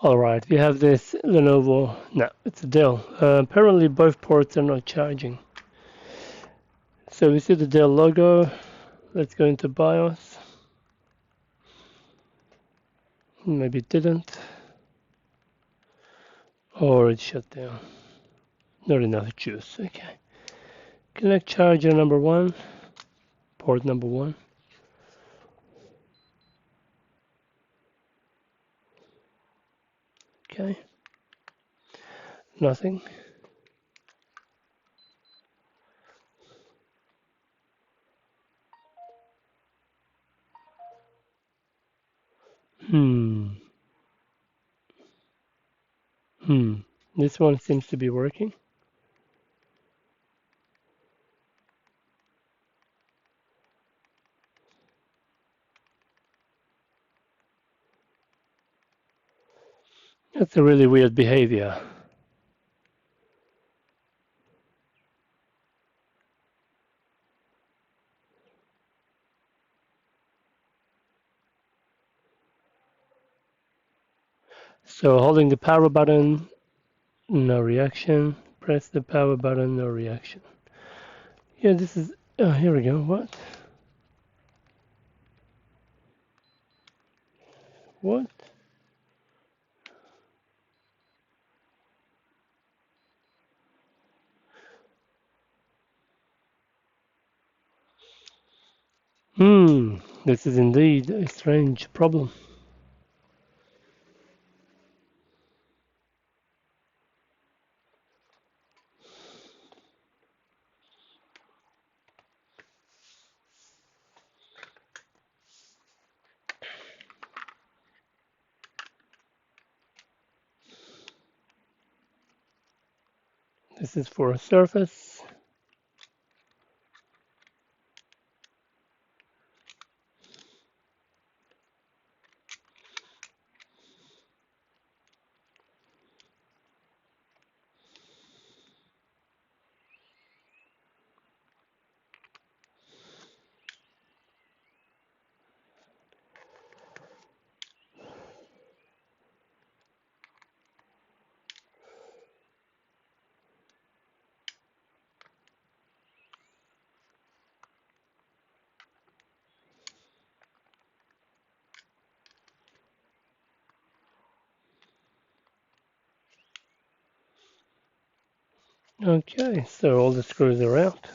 Alright, we have this Lenovo. No, it's a Dell. Apparently both ports are not charging. So we see the Dell logo. Let's go into BIOS. Maybe it didn't. Or it shut down. Not enough juice. Okay. Connect charger number 1. Port number 1. Okay. Nothing. Hmm. This one seems to be working. That's a really weird behavior. So holding the power button, no reaction. Press the power button, no reaction. Yeah, this is. Oh, here we go. What? What? This is indeed a strange problem. This is for a Surface. Okay, so all the screws are out.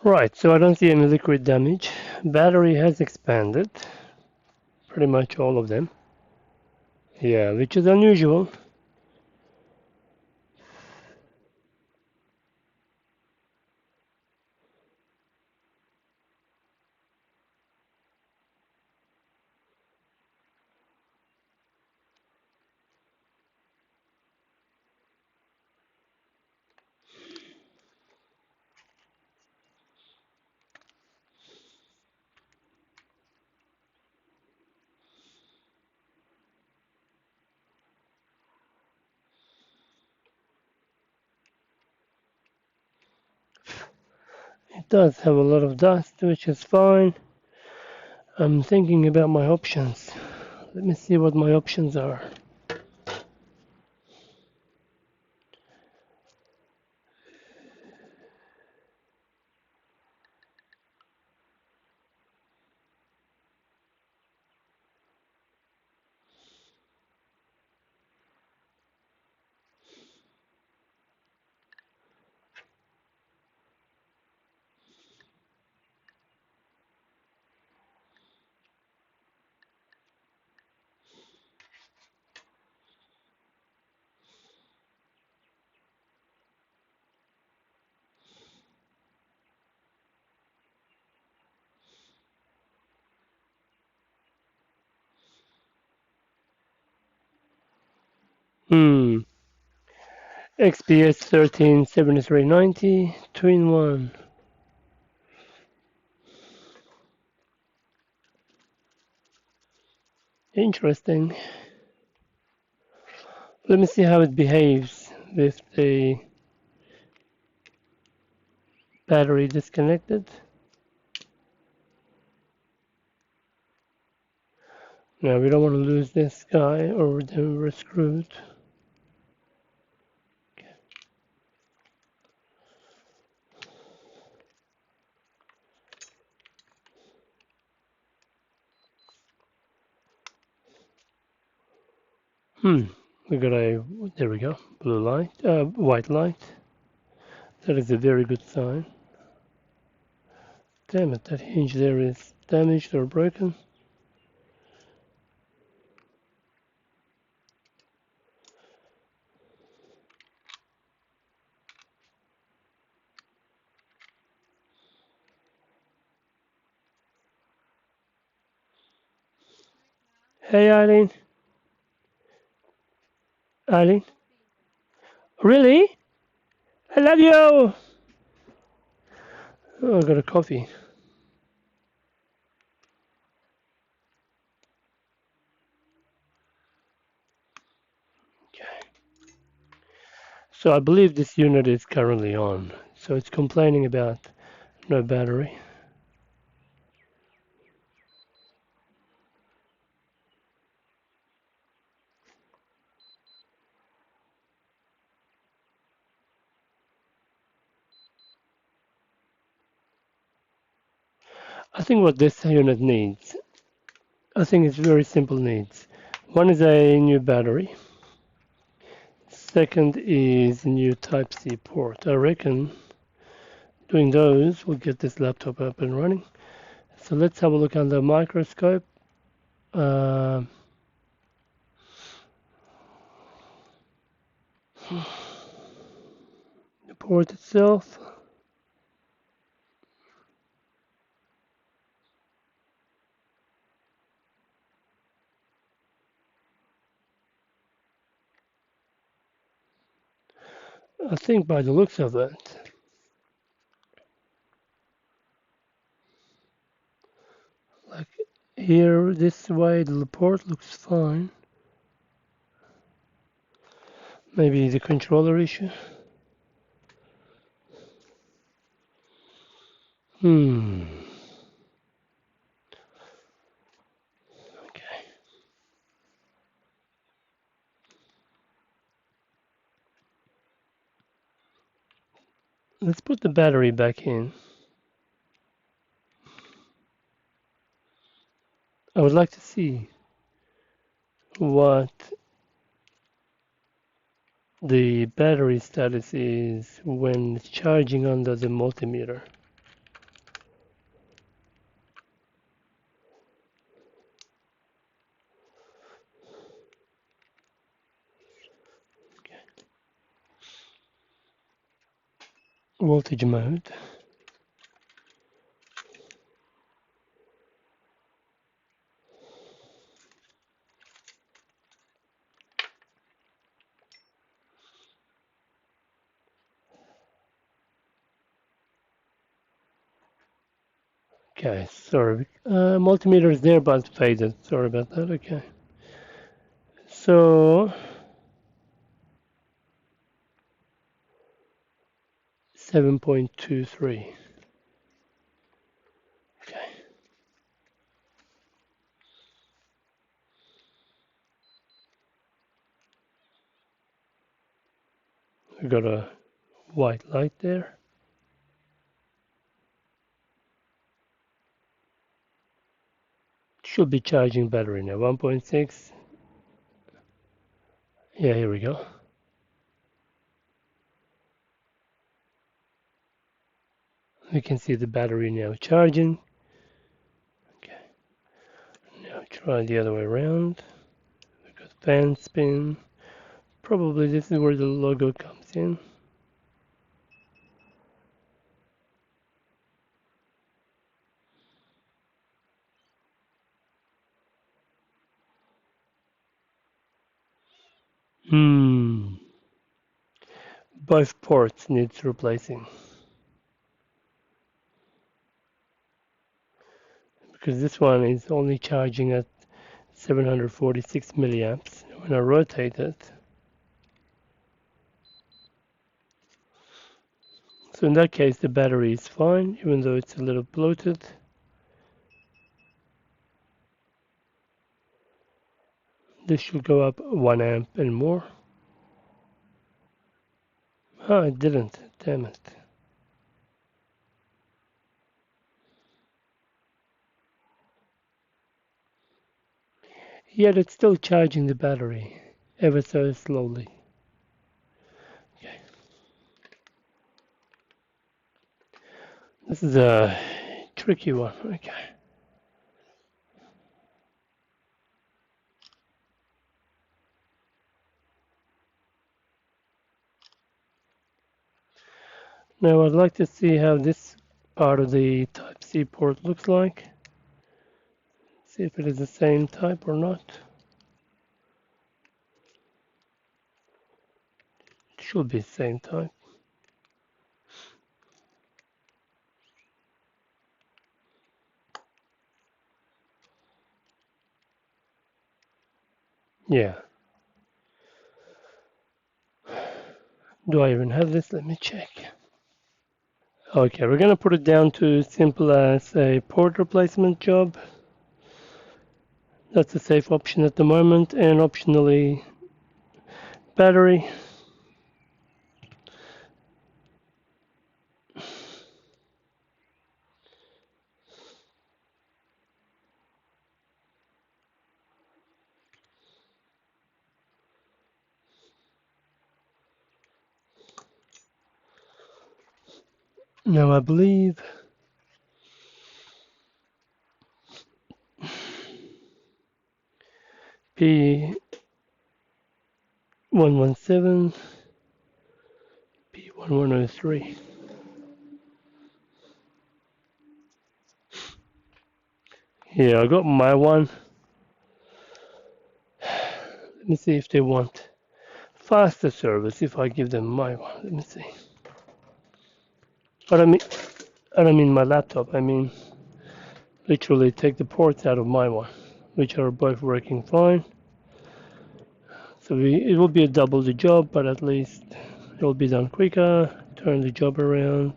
Right, so I don't see any liquid damage. Battery has expanded. Pretty much all of them. Yeah, which is unusual. It does have a lot of dust, which is fine. I'm thinking about my options. Let me see what my options are. XPS 137390, 2-in-1. Interesting. Let me see how it behaves with the battery disconnected. Now we don't want to lose this guy or then we're screwed. We got there we go, blue light, white light. That is a very good sign. Damn it, that hinge there is damaged or broken. Hey Eileen. Eileen? Really? I love you! Oh, I got a coffee. Okay. So I believe this unit is currently on. So it's complaining about no battery. I think what this unit needs, I think it's very simple needs. One is a new battery. Second is a new Type-C port. I reckon doing those will get this laptop up and running. So let's have a look under microscope. The port itself. I think by the looks of it, like here, this way, the port looks fine. Maybe the controller issue. Okay. Let's put the battery back in. I would like to see what the battery status is when charging under the multimeter. Okay. Voltage mode. Okay, sorry. Multimeter is there but faded. Sorry about that. Okay. So 7.23. We got a white light there. Should be charging battery now. 1.6. Yeah, here we go. We can see the battery now charging. Okay. Now try the other way around. We got fan spin. Probably this is where the logo comes in. Both ports needs replacing. Because this one is only charging at 746 milliamps. When I rotate it, so in that case the battery is fine, even though it's a little bloated. This should go up 1 amp and more. Oh, it didn't. Damn it. Yet it's still charging the battery ever so slowly. Okay. This is a tricky one. Okay. Now I'd like to see how this part of the Type-C port looks like. See if it is the same type or not. It should be the same type. Yeah. Do I even have this? Let me check. Okay, we're gonna put it down to simple as a port replacement job. That's a safe option at the moment, and optionally battery. Now I believe P117, P1103. Yeah, I got my one. Let me see if they want faster service if I give them my one. Let me see. But I don't mean my laptop. I mean literally take the ports out of my one, which are both working fine. So it will be a double the job, but at least it will be done quicker. Turn the job around.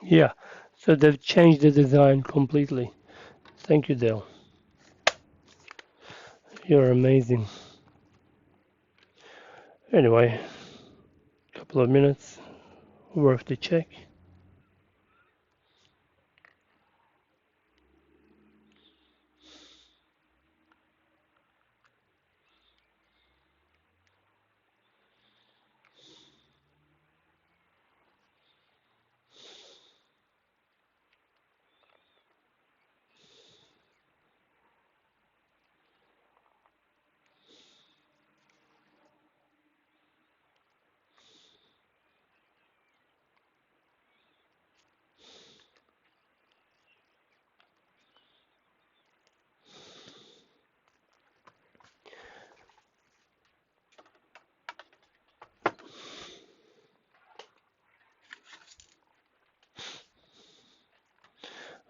Yeah, so they've changed the design completely. Thank you, Dell. You're amazing. Anyway, a couple of minutes worth to check.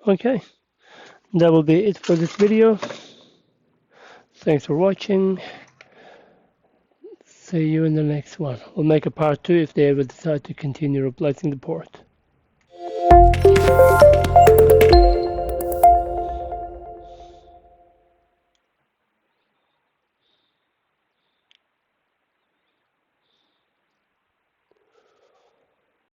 Okay, that will be it for this video. Thanks for watching. See you in the next one. We'll make a part 2 if they ever decide to continue replacing the port.